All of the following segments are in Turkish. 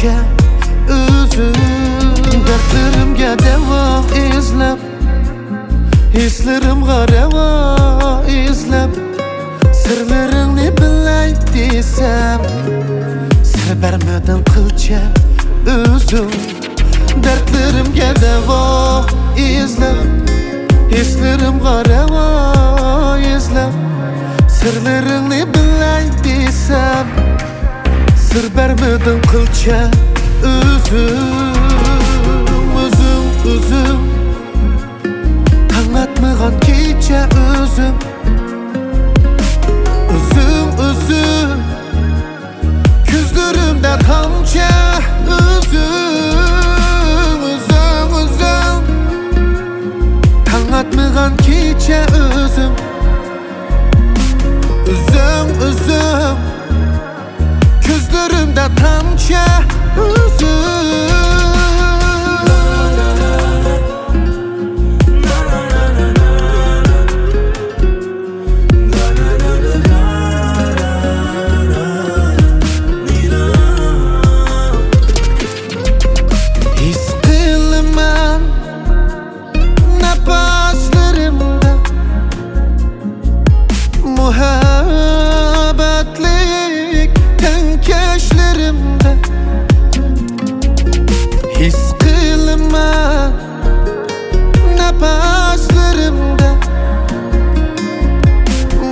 qilcha o'zim dardlarimga davo izlab hislarim g'aravo izlab sirlaringni bilay desam sir bermading qilcha o'zim dardlarimga davo izlab hislarim g'aravo izlab sirlaringni bilay desam sir bermading qilcha o'zim tang atmagan kecha o'zim ko'zlarimda tomchi o'zim tang atmagan kecha o'zim ko'zlarimda tomchi his qilaman nafaslarimda muhabbatlik tankashlarimda his qilaman nafaslarimda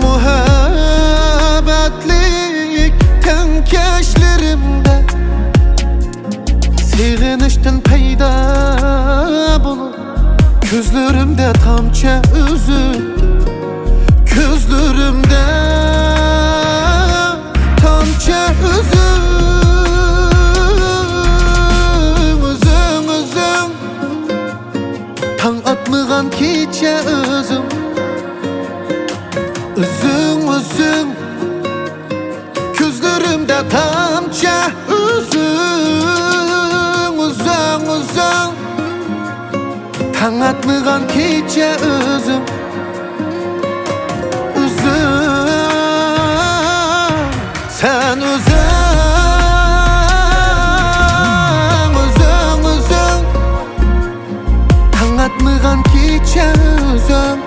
muhabbatlik tankashlarimda seg'inishdan paydo bo'lib ko'zlarimda tomchi o'zim ko'zlarimda tomchi o'zim tang atmagan kecha o'zim ko'zlarimda tomchi o'zim tang atmagan kecha o'zim sen o'zing tang atmagan kecha o'zim